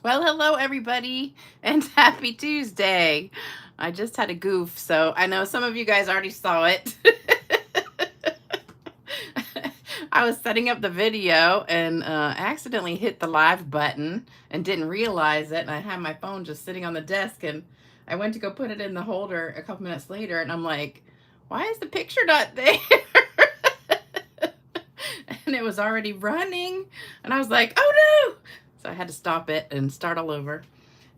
Well, hello everybody, and happy Tuesday. I just had a goof, so I know some of you guys already saw it. I was setting up the video and accidentally hit the live button and didn't realize it, and I had my phone just sitting on the desk, and I went to go put it in the holder a couple minutes later, and I'm like, why is the picture not there? And it was already running, and I was like, oh no! So I had to stop it and start all over.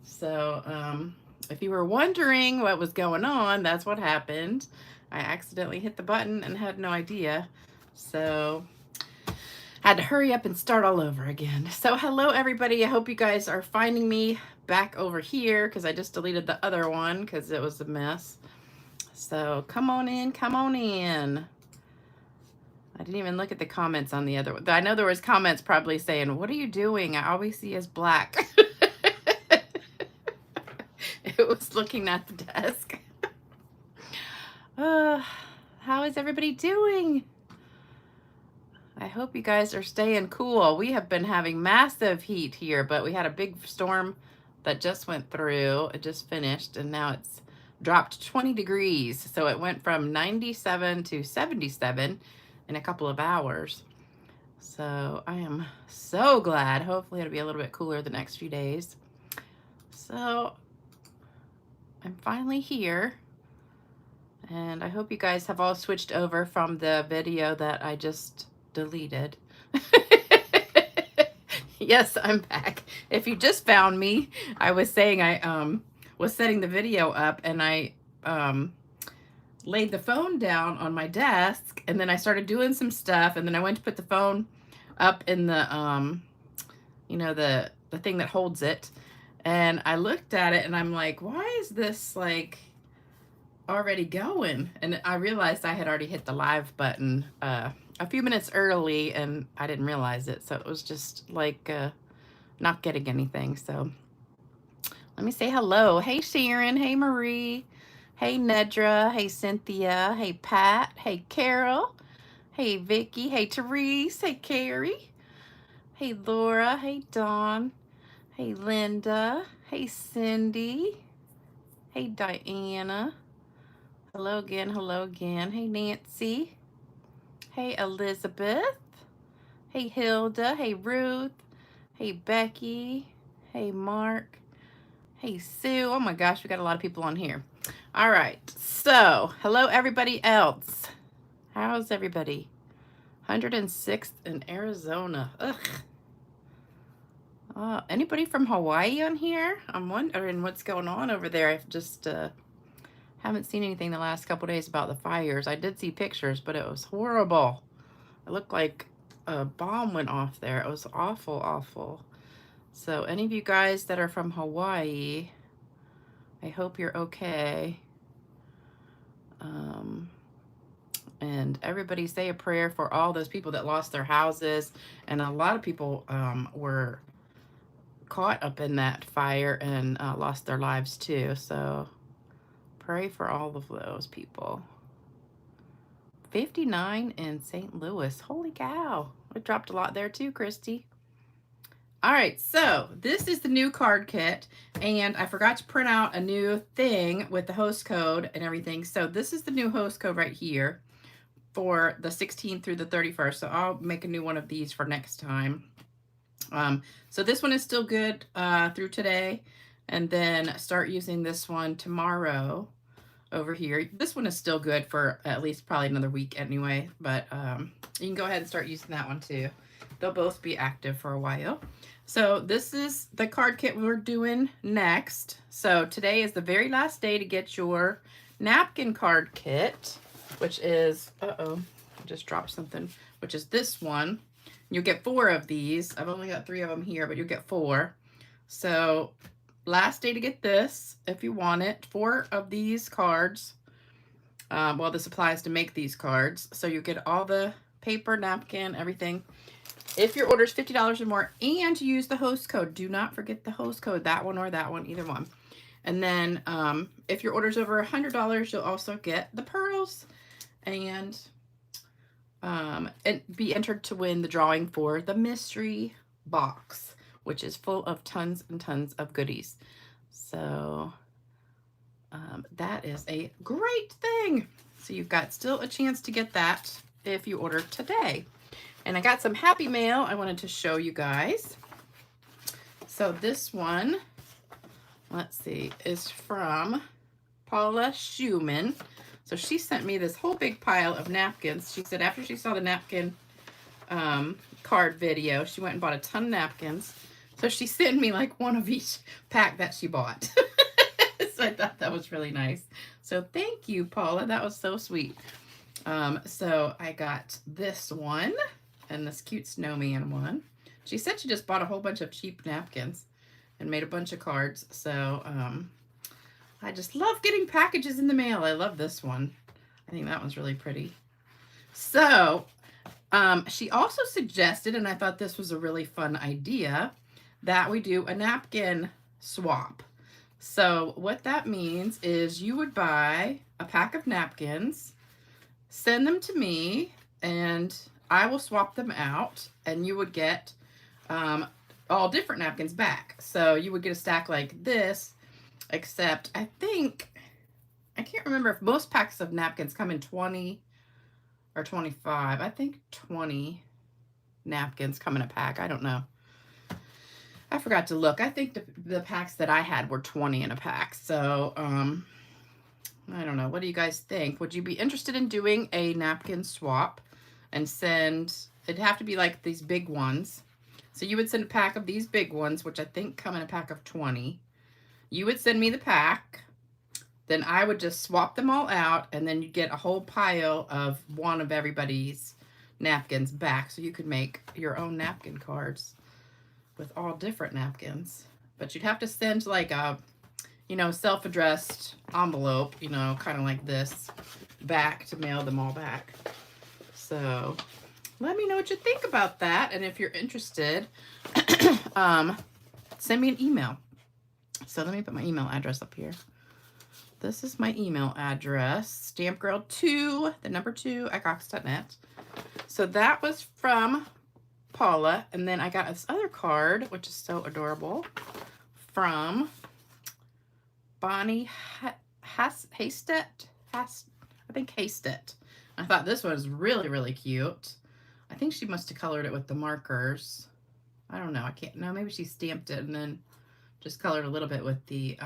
So if you were wondering what was going on, that's what happened. I accidentally hit the button and had no idea. So I had to hurry up and start all over again. So hello everybody. I hope you guys are finding me back over here because I just deleted the other one because it was a mess. So come on in, come on in. I didn't even look at the comments on the other one. I know there was comments probably saying, what are you doing? I always see is black. It was looking at the desk. How is everybody doing? I hope you guys are staying cool. We have been having massive heat here, but we had a big storm that just went through. It just finished, and now it's dropped 20 degrees. So it went from 97 to 77 in a couple of hours. So I am so glad. Hopefully it'll be a little bit cooler the next few days. So I'm finally here. And I hope you guys have all switched over from the video that I just deleted. Yes, I'm back. If you just found me, I was saying I was setting the video up, and I laid the phone down on my desk, and then I started doing some stuff, and then I went to put the phone up in the you know, the thing that holds it, and I looked at it and I'm like, why is this like already going? And I realized I had already hit the live button a few minutes early, and I didn't realize it, so it was just like not getting anything. So let me say hello. Hey Sharon, hey Marie, hey Nedra, hey Cynthia, hey Pat, hey Carol, hey Vicky, hey Therese, hey Carrie, hey Laura, hey Dawn, hey Linda, hey Cindy, hey Diana, hello again, hello again, hey Nancy, hey Elizabeth, hey Hilda, hey Ruth, hey Becky, hey Mark, hey Sue. Oh my gosh, we got a lot of people on here. All right, so hello everybody else. How's everybody? 106th in Arizona. Ugh. Anybody from Hawaii on here? I'm wondering what's going on over there. I've just haven't seen anything the last couple days about the fires. I did see pictures, but it was horrible. It looked like a bomb went off there. It was awful, awful. So any of you guys that are from Hawaii, I hope you're okay. And everybody say a prayer for all those people that lost their houses. And a lot of people were caught up in that fire and lost their lives too. So pray for all of those people. 59 in St. Louis. Holy cow. It dropped a lot there too, Christy. All right, so this is the new card kit, and I forgot to print out a new thing with the host code and everything. So this is the new host code right here for the 16th through the 31st. So I'll make a new one of these for next time. So this one is still good through today, and then start using this one tomorrow over here. This one is still good for at least probably another week anyway, but you can go ahead and start using that one too. They'll both be active for a while. So this is the card kit we're doing next. So today is the very last day to get your napkin card kit, which is, I just dropped something, which is this one. You'll get 4 of these. I've only got 3 of them here, but you'll get 4. So last day to get this, if you want it, 4 of these cards. Well, this applies to make these cards. So you get all the paper, napkin, everything. If your order is $50 or more, and you use the host code, do not forget the host code, that one or that one, either one. And then if your order is over $100, you'll also get the pearls and be entered to win the drawing for the mystery box, which is full of tons and tons of goodies. So that is a great thing. So you've got still a chance to get that if you order today. And I got some happy mail I wanted to show you guys. So this one, let's see, is from Paula Schumann. So she sent me this whole big pile of napkins. She said after she saw the napkin card video, she went and bought a ton of napkins. So she sent me like one of each pack that she bought. So I thought that was really nice. So thank you, Paula. That was so sweet. So I got this one and this cute snowman one. She said she just bought a whole bunch of cheap napkins and made a bunch of cards. So I just love getting packages in the mail. I love this one. I think that one's really pretty. So she also suggested, and I thought this was a really fun idea, that we do a napkin swap. So what that means is you would buy a pack of napkins, send them to me, and I will swap them out, and you would get all different napkins back. So you would get a stack like this, except I can't remember if most packs of napkins come in 20 or 25. I think 20 napkins come in a pack. I don't know. I forgot to look. I think the packs that I had were 20 in a pack. So, I don't know. What do you guys think? Would you be interested in doing a napkin swap and send, it'd have to be like these big ones. So you would send a pack of these big ones, which I think come in a pack of 20. You would send me the pack. Then I would just swap them all out, and then you'd get a whole pile of one of everybody's napkins back. So you could make your own napkin cards with all different napkins. But you'd have to send like a, you know, self-addressed envelope, you know, kind of like this, back to mail them all back. So let me know what you think about that. And if you're interested, send me an email. So let me put my email address up here. This is my email address, stampgirl2, the number 2 at cox.net. So that was from Paula. And then I got this other card, which is so adorable, from Bonnie Hastet. I think Hastet. I thought this was really, really cute. I think she must have colored it with the markers. I don't know. I can't know. Maybe she stamped it and then just colored a little bit with the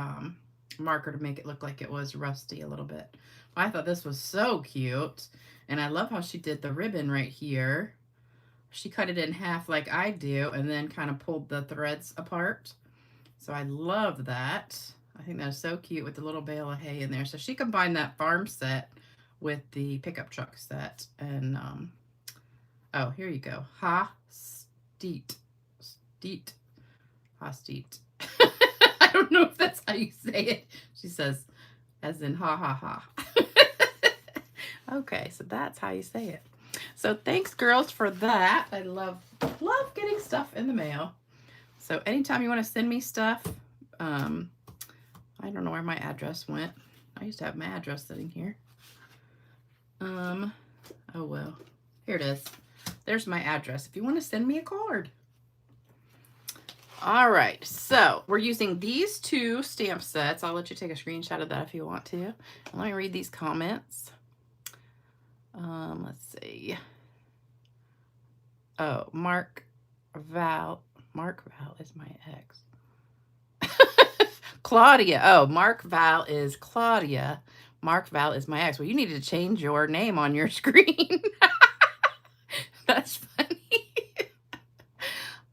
marker to make it look like it was rusty a little bit. I thought this was so cute. And I love how she did the ribbon right here. She cut it in half like I do and then kind of pulled the threads apart. So I love that. I think that's so cute with the little bale of hay in there. So she combined that farm set with the pickup truck set. And, oh, here you go. Ha-steet. Steet. Ha-steet. I don't know if that's how you say it. She says, as in ha ha ha. Okay, so that's how you say it. So thanks, girls, for that. I love getting stuff in the mail. So anytime you want to send me stuff, I don't know where my address went. I used to have my address sitting here. Oh well, here it is. There's my address if you want to send me a card. All right, so we're using these 2 stamp sets. I'll let you take a screenshot of that if you want to. And let me read these comments. Let's see. Oh, Mark Val is my ex. Claudia. Oh, Mark Val is Claudia. Mark Val is my ex. Well, you need to change your name on your screen. That's funny.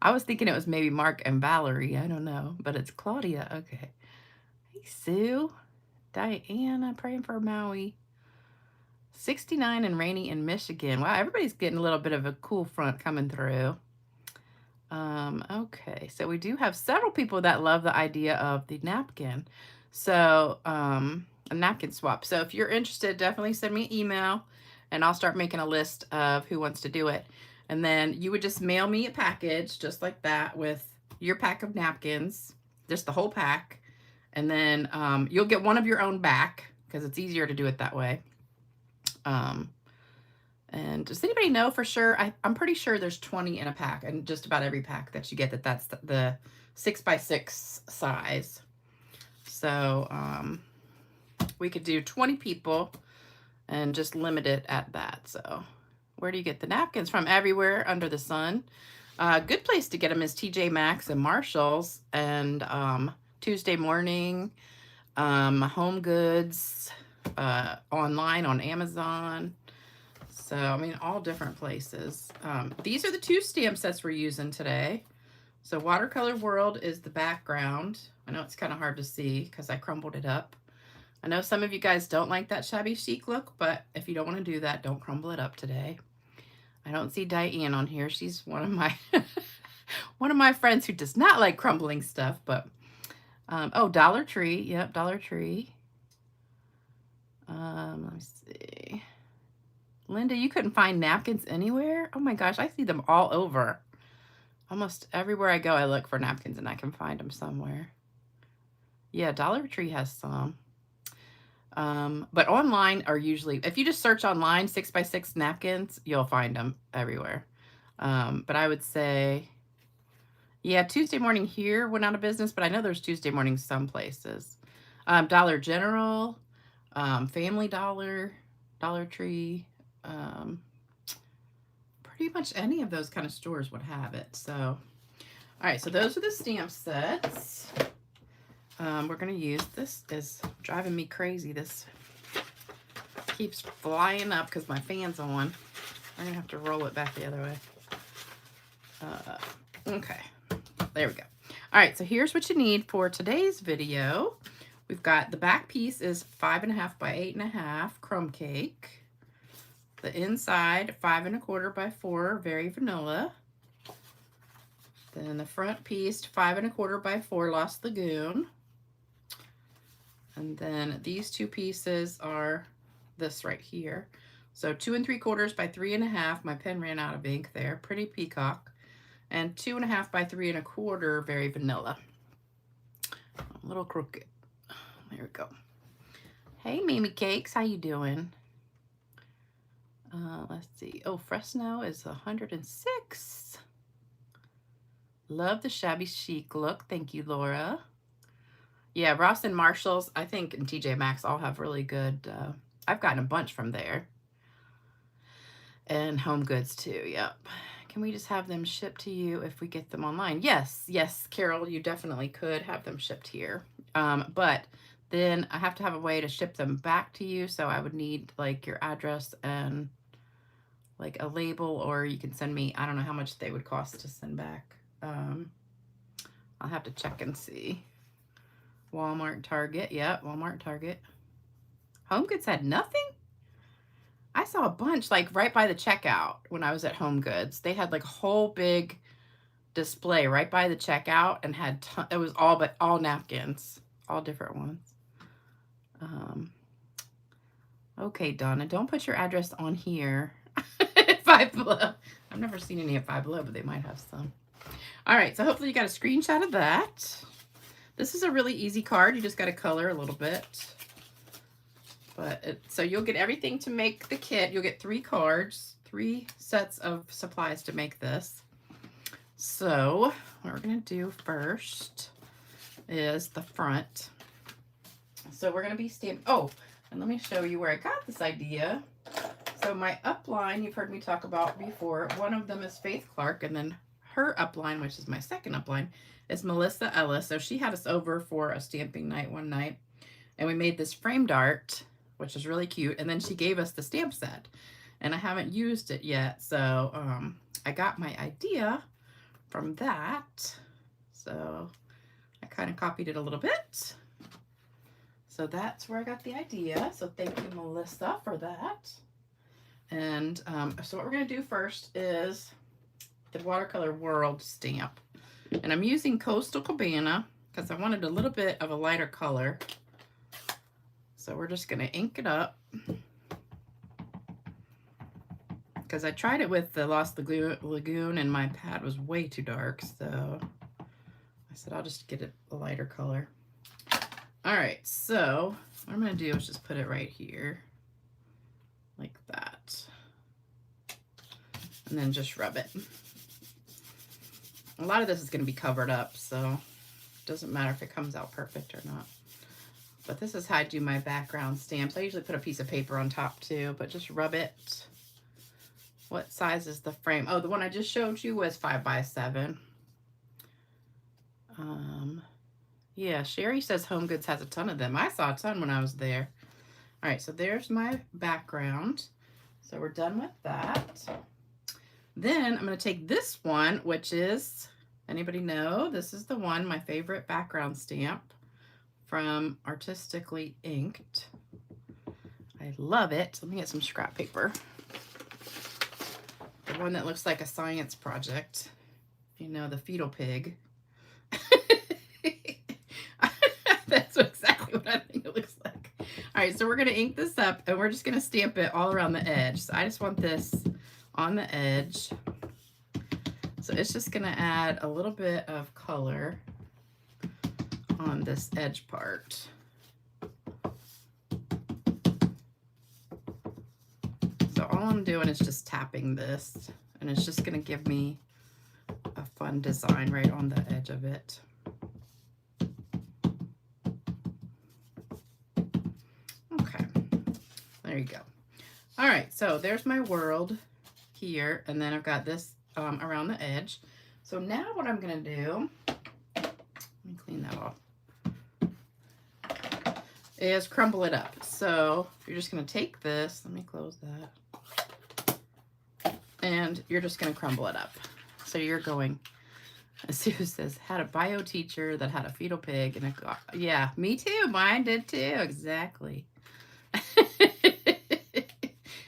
I was thinking it was maybe Mark and Valerie. I don't know, but it's Claudia. Okay. Hey, Sue. Diana, praying for Maui. 69 and rainy in Michigan. Wow, everybody's getting a little bit of a cool front coming through. Okay, so we do have several people that love the idea of the napkin. So, a napkin swap. So if you're interested, definitely send me an email and I'll start making a list of who wants to do it. And then you would just mail me a package just like that with your pack of napkins, just the whole pack. And then you'll get one of your own back because it's easier to do it that way. And does anybody know for sure? I'm pretty sure there's 20 in a pack, and just about every pack that you get that's the 6x6 size. So we could do 20 people and just limit it at that. So where do you get the napkins from? Everywhere under the sun. Good place to get them is TJ Maxx and Marshall's, and Tuesday Morning, Home Goods, online on Amazon. So, I mean, all different places. These are the 2 stamp sets we're using today. So Watercolor World is the background. I know it's kind of hard to see because I crumbled it up. I know some of you guys don't like that shabby chic look, but if you don't want to do that, don't crumble it up today. I don't see Diane on here. She's one of my one of my friends who does not like crumbling stuff, but oh, Dollar Tree. Yep, Dollar Tree. Let me see. Linda, you couldn't find napkins anywhere? Oh my gosh, I see them all over. Almost everywhere I go, I look for napkins and I can find them somewhere. Yeah, Dollar Tree has some. But online are usually, if you just search online 6x6 napkins, you'll find them everywhere. But I would say, yeah, Tuesday Morning here went out of business, but I know there's Tuesday Morning some places. Dollar General, Family Dollar, Dollar Tree, pretty much any of those kind of stores would have it. So, all right, so those are the stamp sets. We're going to use this. Is driving me crazy. This keeps flying up because my fan's on. I'm going to have to roll it back the other way. Okay, there we go. All right, so here's what you need for today's video. We've got the back piece is 5.5 by 8.5 crumb cake. The inside 5 1/4 by 4 very vanilla. Then the front piece 5 1/4 by 4 Lost Lagoon. And then these 2 pieces are this right here. So 2 3/4 by 3 1/2. My pen ran out of ink there. Pretty Peacock. And 2 1/2 by 3 1/4 very vanilla. A little crooked. There we go. Hey, Mimi Cakes, how you doing? Let's see. Oh, Fresno is 106. Love the shabby chic look. Thank you, Laura. Yeah, Ross and Marshall's, I think, and TJ Maxx all have really good, I've gotten a bunch from there. And Home Goods too, yep. Can we just have them shipped to you if we get them online? Yes, yes, Carol, you definitely could have them shipped here. But then I have to have a way to ship them back to you, so I would need like your address and like a label, or you can send me, I don't know how much they would cost to send back. I'll have to check and see. Walmart, Target. Yeah, Walmart, Target. Home Goods had nothing? I saw a bunch like right by the checkout when I was at Home Goods. They had like a whole big display right by the checkout and had it was all napkins, all different ones. Okay, Donna, don't put your address on here. Five Below. I've never seen any at Five Below, but they might have some. All right, so hopefully you got a screenshot of that. This is a really easy card. You just got to color a little bit. But so you'll get everything to make the kit. You'll get 3 cards, 3 sets of supplies to make this. So what we're going to do first is the front. So we're going to be stamping. Oh, and let me show you where I got this idea. So my upline, you've heard me talk about before. One of them is Faith Clark, and then her upline, which is my second upline, is Melissa Ellis. So she had us over for a stamping night one night, and we made this framed art, which is really cute. And then she gave us the stamp set, and I haven't used it yet. So I got my idea from that. So I kind of copied it a little bit. So that's where I got the idea. So thank you, Melissa, for that. And so what we're going to do first is the Watercolor World stamp. And I'm using Coastal Cabana because I wanted a little bit of a lighter color. So we're just going to ink it up. Because I tried it with the Lost Lagoon and my pad was way too dark. So I said I'll just get it a lighter color. All right, so what I'm going to do is just put it right here. Like that. and then just rub it. A lot of this is going to be covered up, so it doesn't matter if it comes out perfect or not. But this is how I do my background stamps. I usually put a piece of paper on top too, but just rub it. What size is the frame? Oh, the one I just showed you was 5 by 7. Yeah, Sherry says Home Goods has a ton of them. I saw a ton when I was there. All right, so there's my background. So we're done with that. Then I'm going to take this one, which is, anybody know? This is the one, my favorite background stamp from Artistically Inked. I love it. Let me get some scrap paper. The one that looks like a science project. You know, the fetal pig. That's exactly what I think it looks like. All right, so we're going to ink this up, and we're just going to stamp it all around the edge. So I just want this on the edge. So it's just going to add a little bit of color on this edge part. So all I'm doing is just tapping this, and it's just going to give me a fun design right on the edge of it. Okay, there you go. All right, so there's my world here, and then I've got this around the edge. So now what I'm going to do, let me clean that off, is crumble it up. So you're just going to take this, let me close that, and you're just going to crumble it up. So you're going, Sue says, had a bio teacher that had a fetal pig and a, yeah, me too, mine did too, exactly.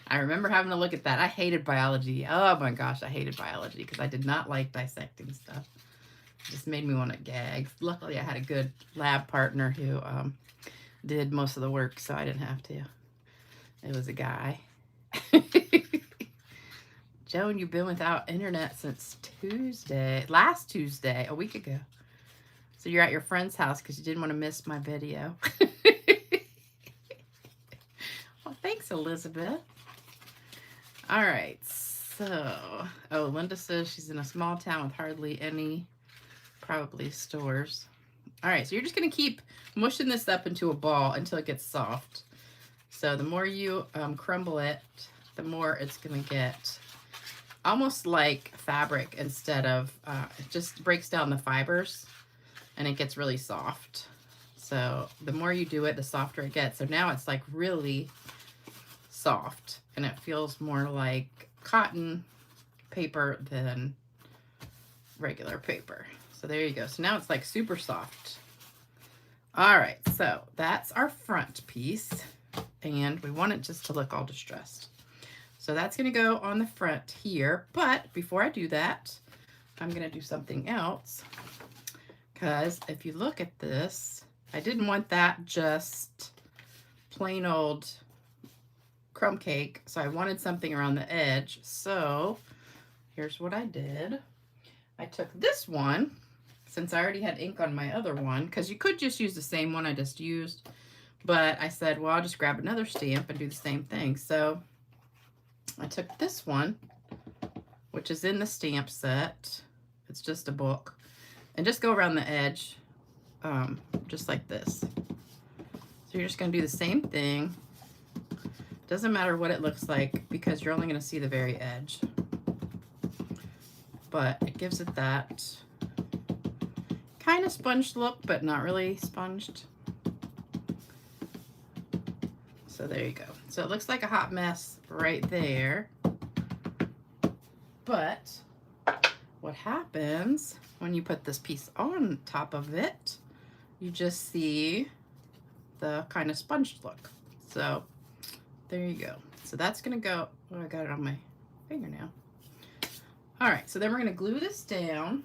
I remember having to look at that. I hated biology. Oh my gosh, I hated biology because I did not like dissecting stuff. It just made me want to gag. Luckily, I had a good lab partner who did most of the work, so I didn't have to. It was a guy. Joan, you've been without internet since Tuesday. Last Tuesday, a week ago. So you're at your friend's house because you didn't want to miss my video. Well, thanks, Elizabeth. All right, so, oh, Linda says she's in a small town with hardly any, probably stores. All right, so you're just going to keep mushing this up into a ball until it gets soft. So the more you crumble it, the more it's going to get almost like fabric instead of, it just breaks down the fibers and it gets really soft. So the more you do it, the softer it gets. So now it's like really soft, and it feels more like cotton paper than regular paper. So there you go. So now it's like super soft. All right, so that's our front piece, and we want it just to look all distressed. So that's going to go on the front here, but before I do that, I'm going to do something else, because if you look at this, I didn't want that just plain old crumb cake, so I wanted something around the edge. So here's what I did. I took this one, since I already had ink on my other one, because you could just use the same one I just used, but I said, well, I'll just grab another stamp and do the same thing. So I took this one, which is in the stamp set. It's just a book, and just go around the edge, just like this. So you're just going to do the same thing. Doesn't matter what it looks like because you're only going to see the very edge. But it gives it that kind of sponged look, but not really sponged. So there you go. So it looks like a hot mess right there. But what happens when you put this piece on top of it, you just see the kind of sponged look. So there you go. So that's going to go, oh, I got it on my finger now. All right, so then we're going to glue this down.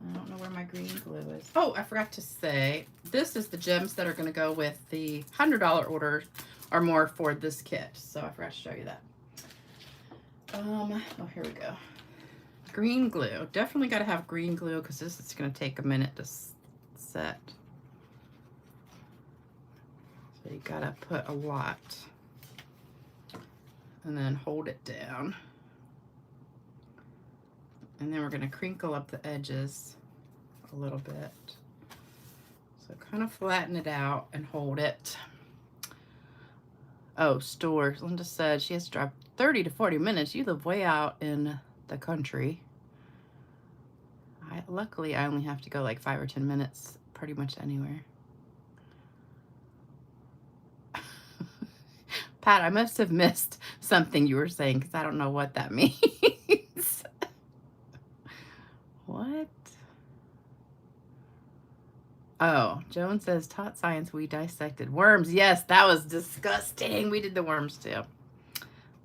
I don't know where my green glue is. Oh, I forgot to say, this is the gems that are going to go with the $100 order or more for this kit. So I forgot to show you that. Oh, here we go. Green glue. Definitely got to have green glue because this is going to take a minute to set. So you gotta put a lot and then hold it down. And then we're going to crinkle up the edges a little bit. So kind of flatten it out and hold it. Oh, stores. Linda said she has to drive 30 to 40 minutes. You live way out in the country. Luckily, I only have to go like 5 or 10 minutes pretty much anywhere. Pat, I must have missed something you were saying because I don't know what that means. What? Oh, Joan says, taught science, we dissected worms. Yes, that was disgusting. We did the worms too.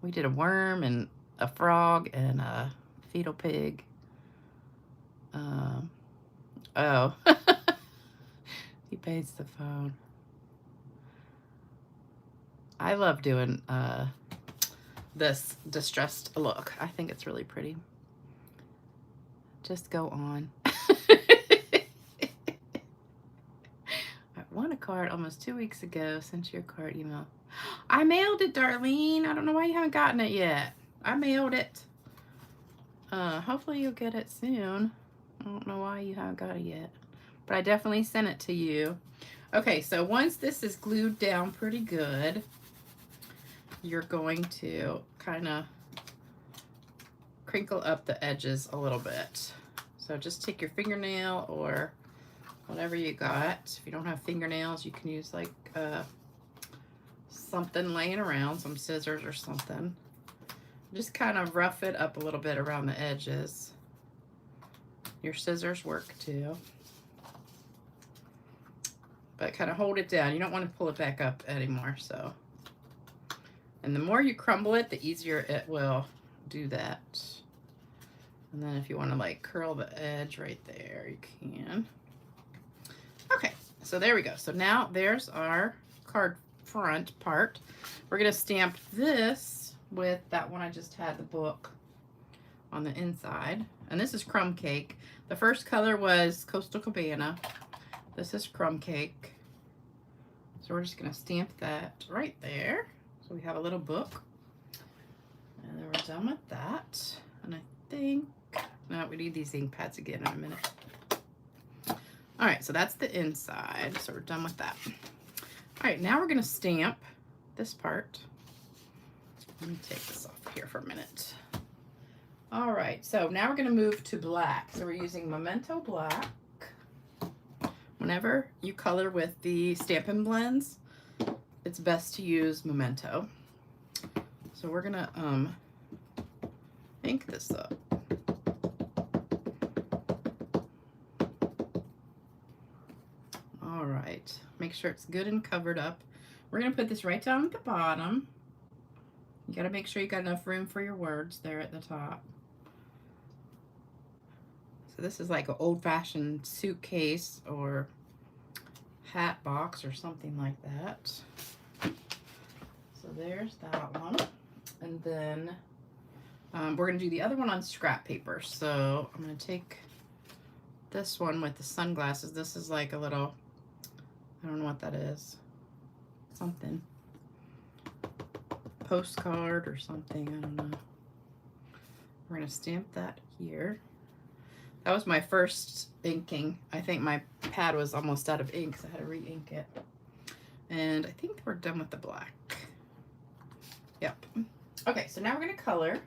We did a worm and a frog and a fetal pig. Oh, he pays the phone. I love doing this distressed look. I think it's really pretty. Just go on. I won a card almost 2 weeks ago. Sent you a card email. I mailed it, Darlene. I don't know why you haven't gotten it yet. I mailed it. Hopefully you'll get it soon. I don't know why you haven't got it yet, but I definitely sent it to you. Okay, so once this is glued down pretty good, you're going to kind of crinkle up the edges a little bit. So just take your fingernail or whatever you got. If you don't have fingernails, you can use like something laying around, some scissors or something. Just kind of rough it up a little bit around the edges. Your scissors work too. But kind of hold it down. You don't want to pull it back up anymore, so. And the more you crumble it, the easier it will do that. And then if you want to like curl the edge right there, you can. Okay, so there we go. So now there's our card front part. We're going to stamp this with that one I just had, the book, on the inside. And this is Crumb Cake. The first color was Coastal Cabana. This is Crumb Cake. So we're just going to stamp that right there. So we have a little book. And then we're done with that. And I think, no, we need these ink pads again in a minute. All right, so that's the inside. So we're done with that. All right, now we're going to stamp this part. Let me take this off here for a minute. All right, so now we're going to move to black. So we're using Memento Black. Whenever you color with the Stampin' Blends, it's best to use Memento. So we're going to ink this up. All right, make sure it's good and covered up. We're going to put this right down at the bottom. You got to make sure you got enough room for your words there at the top. So this is like an old-fashioned suitcase or hat box or something like that. So there's that one. And then we're going to do the other one on scrap paper. So I'm going to take this one with the sunglasses. This is like a little, I don't know what that is. Something. Postcard or something, I don't know. We're going to stamp that here. That was my first inking. I think my pad was almost out of ink, so I had to re-ink it. And I think we're done with the black. Yep. Okay, so now we're going to color.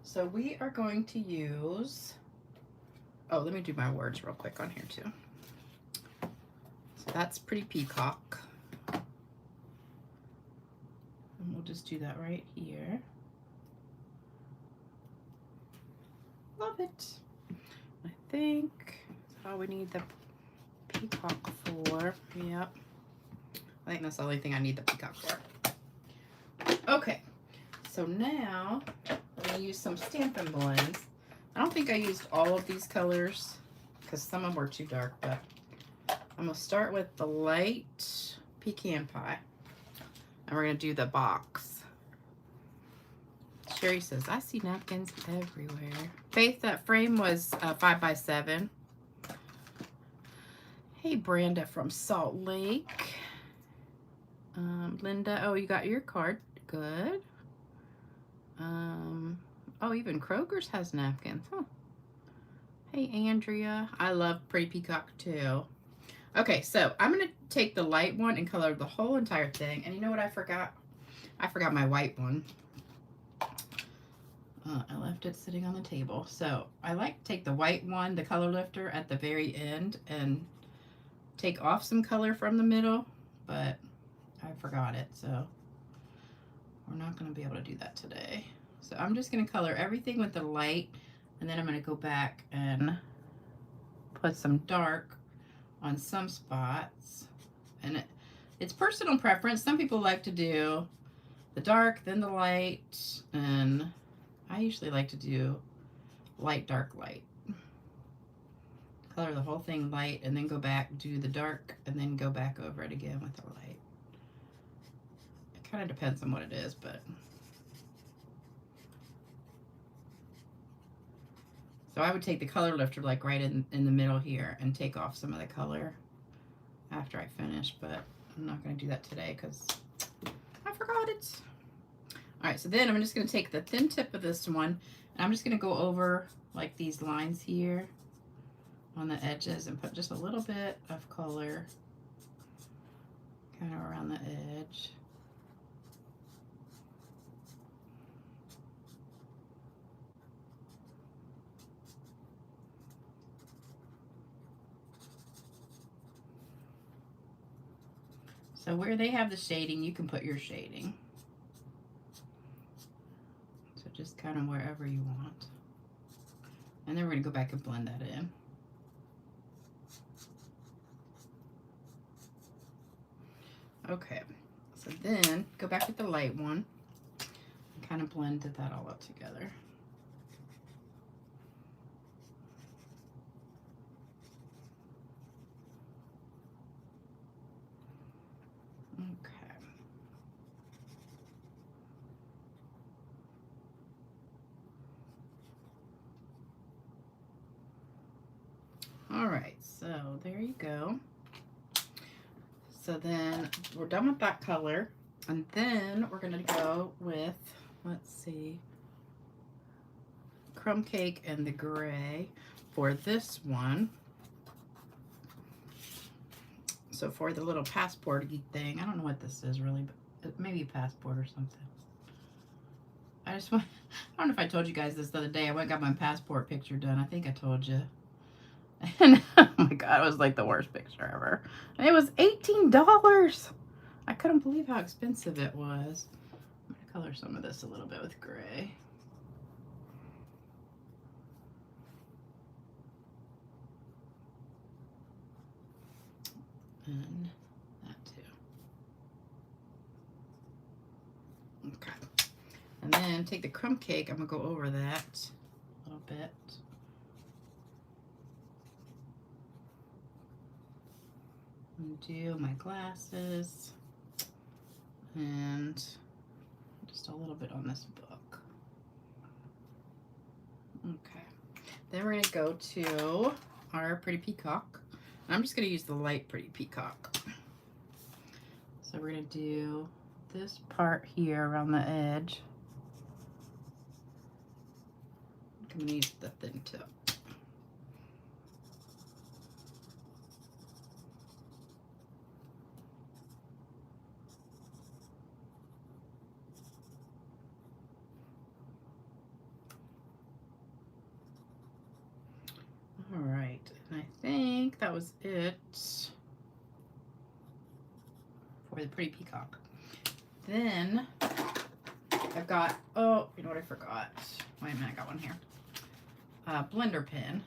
So we are going to use, oh, let me do my words real quick on here too. So that's Pretty Peacock. And we'll just do that right here. Love it. I think that's all we need the peacock for. Yep. I think that's the only thing I need the peacock for. Okay. So now we're going to use some Stampin' Blends. I don't think I used all of these colors because some of them were too dark, but I'm going to start with the light pecan pie. And we're going to do the box. Sherry says, I see napkins everywhere. Faith, that frame was 5x7. Hey, Brenda from Salt Lake. Linda, oh, you got your card. Good. Oh, even Kroger's has napkins. Huh. Hey, Andrea. I love Pretty Peacock too. Okay, so I'm going to take the light one and color the whole entire thing. And you know what I forgot? I forgot my white one. I left it sitting on the table. So I like to take the white one, the color lifter, at the very end and take off some color from the middle, but I forgot it, so we're not going to be able to do that today. So I'm just going to color everything with the light, and then I'm going to go back and put some dark on some spots. And it's personal preference. Some people like to do the dark, then the light, and I usually like to do light, dark, light. Color the whole thing light, and then go back, do the dark, and then go back over it again with the light. It kind of depends on what it is, but. So I would take the color lifter like right in the middle here and take off some of the color after I finish, but I'm not going to do that today because I forgot it. All right, so then I'm just going to take the thin tip of this one, and I'm just going to go over like these lines here on the edges and put just a little bit of color kind of around the edge. So where they have the shading, you can put your shading. So just kind of wherever you want. And then we're going to go back and blend that in. Okay, so then go back with the light one and kind of blended that all up together. Okay. All right, so there you go. So then we're done with that color, and then we're gonna go with, let's see, crumb cake and the gray for this one. So for the little passport-y thing, I don't know what this is really, but maybe a passport or something. I don't know if I told you guys this the other day. I went and got my passport picture done. I think I told you. And oh my God, it was like the worst picture ever. And it was $18. I couldn't believe how expensive it was. I'm gonna color some of this a little bit with gray. And that too. Okay. And then take the crumb cake. I'm gonna go over that a little bit. Do my glasses and just a little bit on this book. Okay, then we're gonna go to our Pretty Peacock. I'm just gonna use the light Pretty Peacock. So we're gonna do this part here around the edge. I'm gonna use the thin tip. All right, and I think that was it for the Pretty Peacock. Then I've got, oh, you know what I forgot? Wait a minute, I got one here. Blender pen.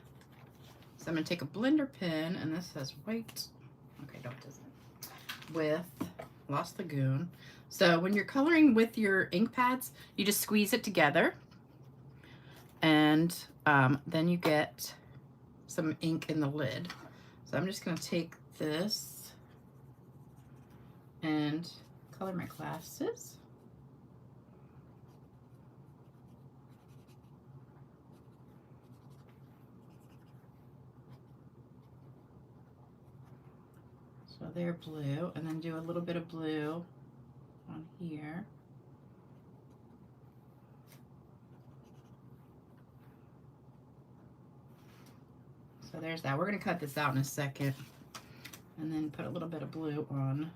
So I'm gonna take a blender pen, and this has white, okay, no it doesn't, with Lost Lagoon. So when you're coloring with your ink pads, you just squeeze it together, and then you get some ink in the lid. So I'm just gonna take this and color my glasses. So they're blue, and then do a little bit of blue on here. So there's that. We're going to cut this out in a second and then put a little bit of blue on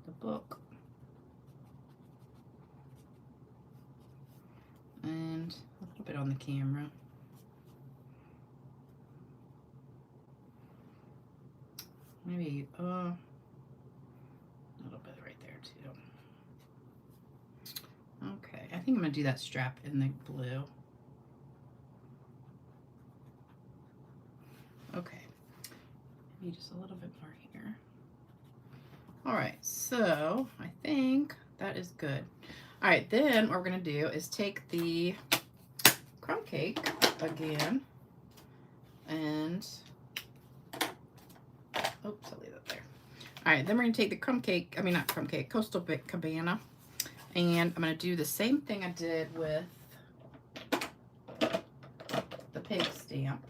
the book. And a little bit on the camera. Maybe a little bit right there too. Okay, I think I'm going to do that strap in the blue. Okay, maybe just a little bit more here. All right, so I think that is good. All right, then what we're gonna do is take the crumb cake again and, oops, I'll leave that there. All right, then we're gonna take the crumb cake, I mean not crumb cake, Coastal Cabana, and I'm gonna do the same thing I did with the pig stamp,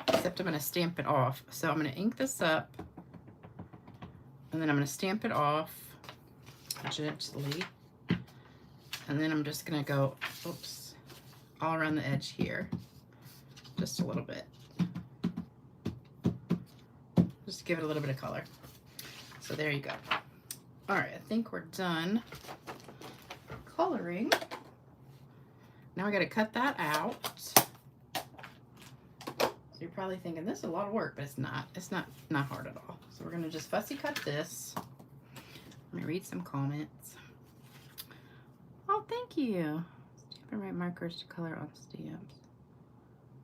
except I'm gonna stamp it off. So I'm gonna ink this up, and then I'm gonna stamp it off gently. And then I'm just gonna go, oops, all around the edge here, just a little bit. Just to give it a little bit of color. So there you go. All right, I think we're done coloring. Now I gotta cut that out. So you're probably thinking this is a lot of work, but it's not. It's not hard at all. So we're gonna just fussy cut this. Let me read some comments. Oh, thank you. Stamp and write markers to color on stamps.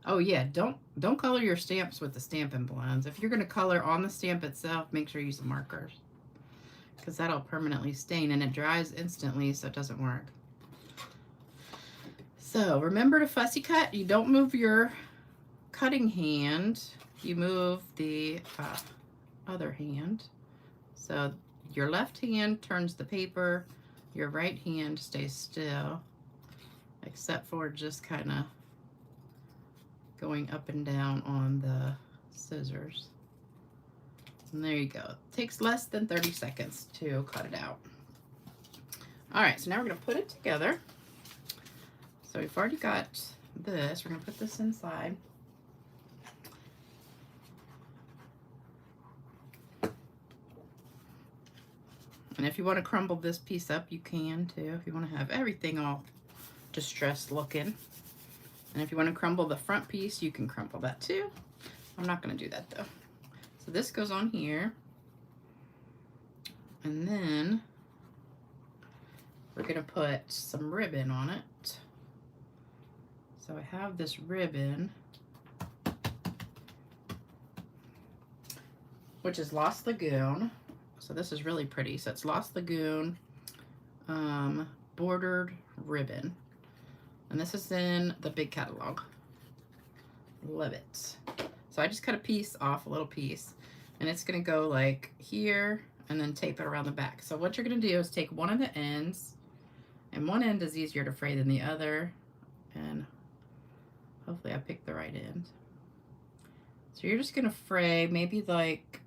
Oh yeah, don't color your stamps with the Stampin' Blends. If you're gonna color on the stamp itself, make sure you use the markers, because that'll permanently stain and it dries instantly, so it doesn't work. So remember to fussy cut. You don't move your cutting hand, you move the other hand. So your left hand turns the paper, your right hand stays still, except for just kind of going up and down on the scissors. And there you go. It takes less than 30 seconds to cut it out. All right, so now we're gonna put it together. So we've already got this. We're gonna put this inside. And if you want to crumble this piece up, you can too. If you want to have everything all distressed looking. And if you want to crumble the front piece, you can crumble that too. I'm not going to do that though. So this goes on here. And then we're going to put some ribbon on it. So I have this ribbon, which is Lost Lagoon. So this is really pretty. So it's Lost Lagoon bordered ribbon. And this is in the big catalog. Love it. So I just cut a piece off, a little piece, and it's gonna go like here and then tape it around the back. So what you're gonna do is take one of the ends, and one end is easier to fray than the other, and hopefully I picked the right end. So you're just gonna fray maybe like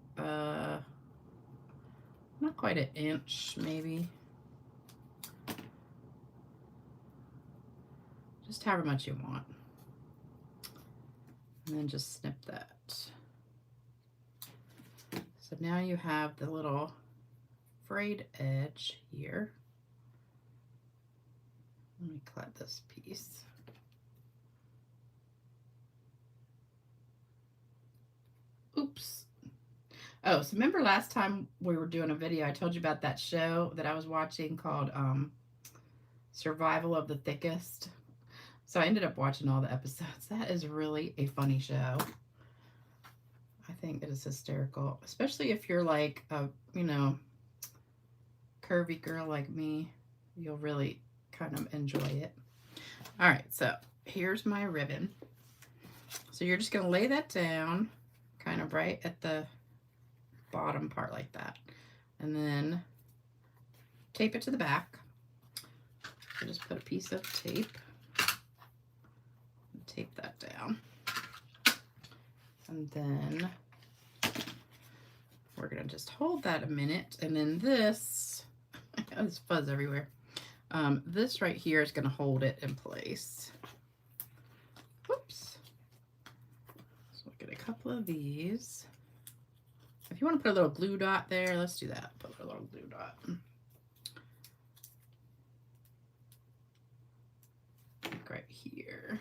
not quite an inch, maybe. Just however much you want. And then just snip that. So now you have the little frayed edge here. Let me cut this piece. Oops. Oh, so remember last time we were doing a video, I told you about that show that I was watching called Survival of the Thickest. So I ended up watching all the episodes. That is really a funny show. I think it is hysterical, especially if you're like a, you know, curvy girl like me. You'll really kind of enjoy it. All right, so here's my ribbon. So you're just going to lay that down kind of right at the bottom part like that, and then tape it to the back. So just put a piece of tape and tape that down, and then we're gonna just hold that a minute, and then this there's fuzz everywhere. This right here is gonna hold it in place. Whoops. So we're gonna couple of these. If you want to put a little glue dot there, let's do that. Put a little glue dot. Like right here.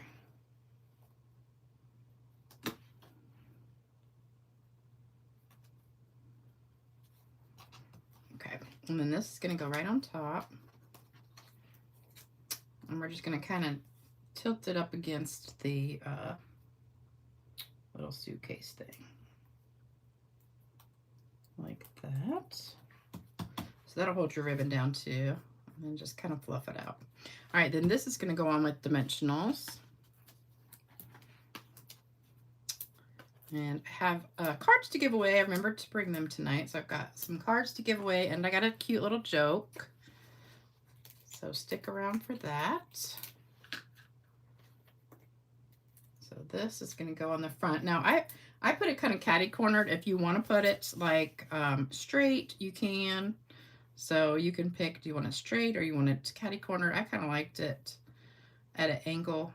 Okay, and then this is going to go right on top. And we're just going to kind of tilt it up against the little suitcase thing. Like that. So that'll hold your ribbon down too. And then just kind of fluff it out. All right, then this is going to go on with dimensionals. And I have cards to give away. I remembered to bring them tonight. So I've got some cards to give away, and I got a cute little joke. So stick around for that. So this is going to go on the front. Now I put it kind of catty cornered. If you want to put it like straight, you can. So you can pick, do you want it straight or you want it catty cornered? I kind of liked it at an angle.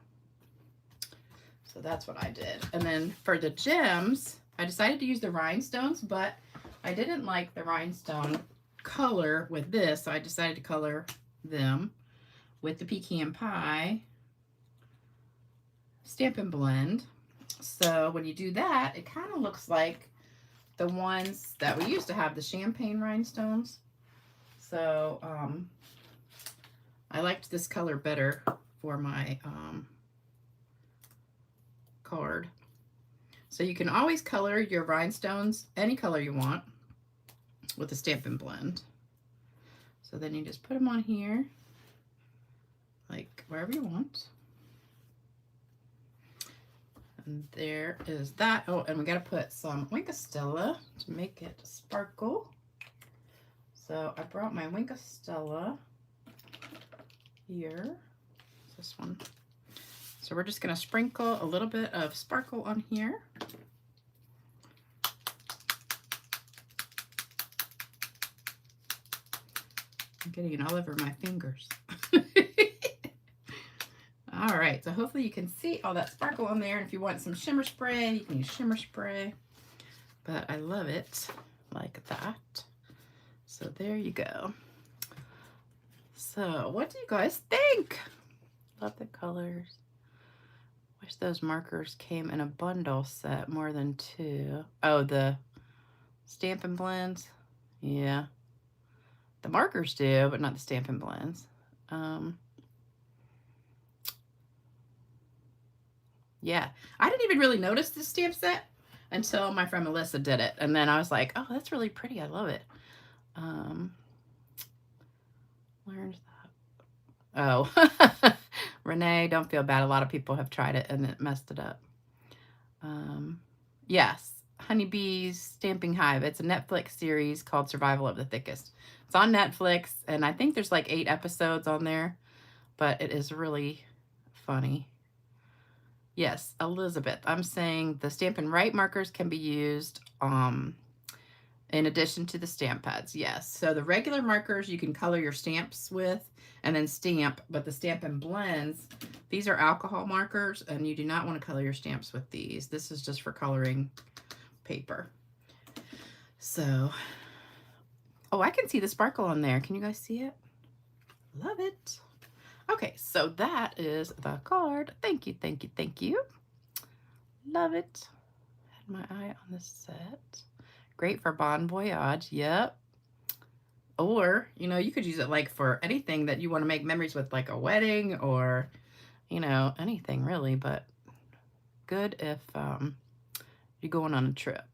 So that's what I did. And then for the gems, I decided to use the rhinestones, but I didn't like the rhinestone color with this. So I decided to color them with the pecan pie Stampin' Blend. So when you do that, it kind of looks like the ones that we used to have, the champagne rhinestones. So I liked this color better for my card. So you can always color your rhinestones any color you want with the Stampin' Blend. So then you just put them on here, like wherever you want. And there is that. Oh, and we got to put some Winkostella to make it sparkle. So I brought my Winkostella here. This one. So we're just going to sprinkle a little bit of sparkle on here. I'm getting it all over my fingers. All right, so hopefully you can see all that sparkle on there. And if you want some shimmer spray, you can use shimmer spray. But I love it like that. So there you go. So what do you guys think? Love the colors. Wish those markers came in a bundle set more than two. Oh, the Stampin' Blends? Yeah. The markers do, but not the Stampin' Blends. Yeah, I didn't even really notice this stamp set until my friend Melissa did it. And then I was like, oh, that's really pretty. I love it. Where's that? Oh, Renee, don't feel bad. A lot of people have tried it and it messed it up. Yes, Honeybee's Stamping Hive. It's a Netflix series called Survival of the Thickest. It's on Netflix, and I think there's like 8 episodes on there, but it is really funny. Yes, Elizabeth, I'm saying the Stampin' Right markers can be used in addition to the stamp pads. Yes, so the regular markers you can color your stamps with and then stamp, but the Stampin' Blends, these are alcohol markers, and you do not want to color your stamps with these. This is just for coloring paper. So, oh, I can see the sparkle on there. Can you guys see it? Love it. Okay, so that is the card. Thank you, thank you, thank you. Love it. Had my eye on the set. Great for Bon Voyage. Yep. Or, you know, you could use it like for anything that you want to make memories with, like a wedding or, you know, anything really, but good if you're going on a trip.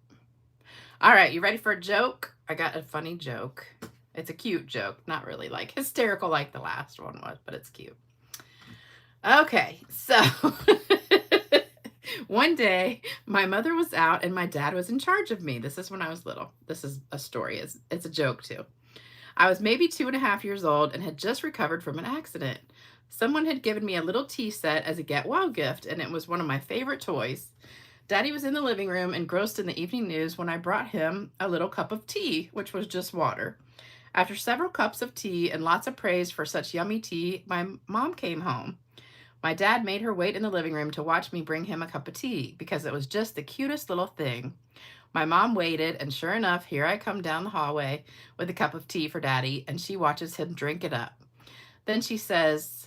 All right, you ready for a joke? I got a funny joke. It's a cute joke, not really like hysterical like the last one was, but it's cute. Okay, so one day my mother was out and my dad was in charge of me. This is when I was little. This is a story. It's a joke too. I was maybe 2.5 years old and had just recovered from an accident. Someone had given me a little tea set as a get well gift, and it was one of my favorite toys. Daddy was in the living room engrossed in the evening news when I brought him a little cup of tea, which was just water. After several cups of tea and lots of praise for such yummy tea, my mom came home. My dad made her wait in the living room to watch me bring him a cup of tea because it was just the cutest little thing. My mom waited, and sure enough, here I come down the hallway with a cup of tea for Daddy, and she watches him drink it up. Then she says,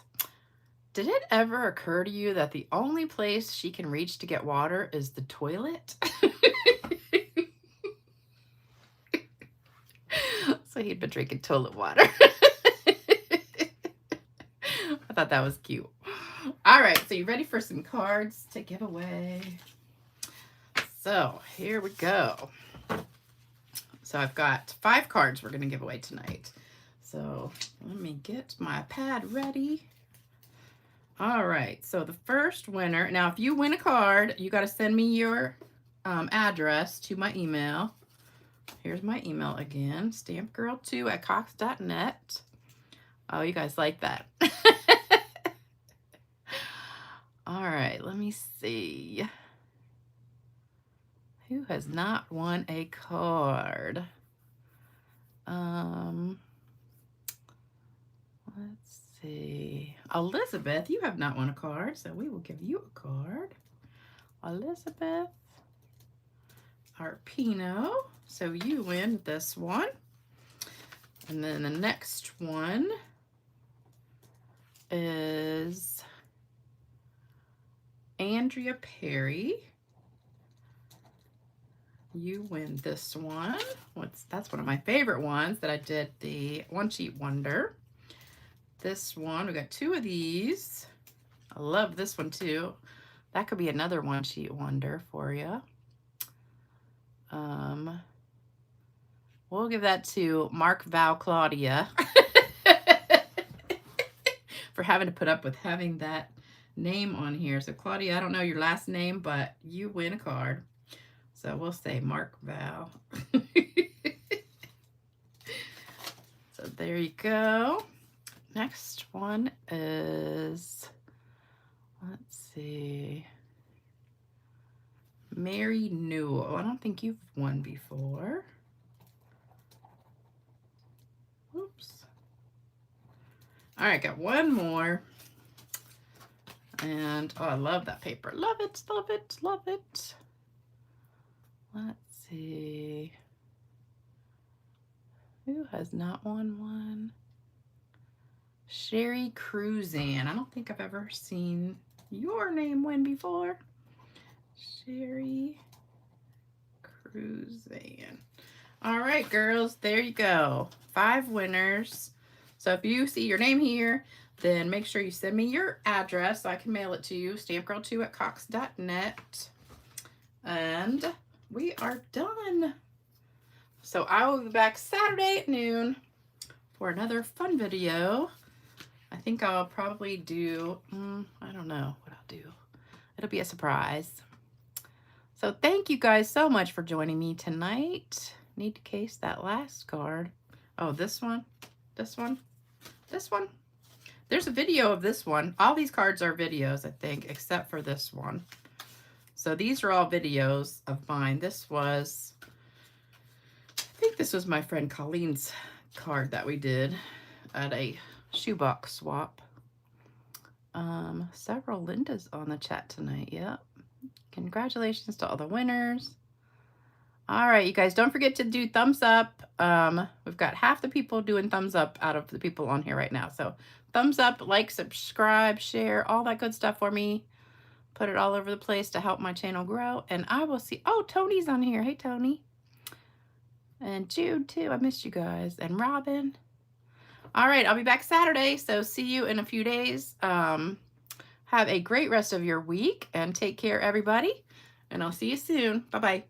"Did it ever occur to you that the only place she can reach to get water is the toilet?" So he'd been drinking toilet water. I thought that was cute. All right, so you ready for some cards to give away? So here we go. So I've got 5 cards we're going to give away tonight. So let me get my pad ready. All right, so the first winner. Now, if you win a card, you got to send me your address to my email. Here's my email again, stampgirl2@cox.net. Oh, you guys like that. All right, let me see. Who has not won a card? Let's see. Elizabeth, you have not won a card, so we will give you a card. Elizabeth Arpino. So you win this one. And then the next one is Andrea Perry. You win this one. That's one of my favorite ones that I did, the One Sheet Wonder. This one, we got 2 of these. I love this one too. That could be another One Sheet Wonder for you. We'll give that to Mark, Val, Claudia for having to put up with having that name on here. So Claudia, I don't know your last name, but you win a card. So we'll say Mark, Val. So there you go. Next one is, let's see, Mary Newell. I don't think you've won before. Oops. All right, got one more. And, oh, I love that paper. Love it, love it, love it. Let's see. Who has not won one? Sherry Cruzan. I don't think I've ever seen your name win before. Sherry Cruzan. All right, girls, there you go. 5 winners. So if you see your name here, then make sure you send me your address so I can mail it to you, stampgirl2@cox.net. And we are done. So I will be back Saturday at noon for another fun video. I think I'll probably do, I don't know what I'll do. It'll be a surprise. So thank you guys so much for joining me tonight. Need to case that last card. Oh, this one, this one, this one. There's a video of this one. All these cards are videos, I think, except for this one. So these are all videos of mine. This was, I think this was my friend Colleen's card that we did at a shoebox swap. Several Lindas on the chat tonight. Yep. Congratulations to all the winners. All right, you guys, don't forget to do thumbs up. We've got half the people doing thumbs up out of the people on here right now. So thumbs up, like, subscribe, share, all that good stuff for me. Put it all over the place to help my channel grow. And I will see, oh, Tony's on here. Hey, Tony. And Jude, too. I missed you guys. And Robin. All right, I'll be back Saturday, so see you in a few days. Have a great rest of your week, and take care, everybody. And I'll see you soon. Bye-bye.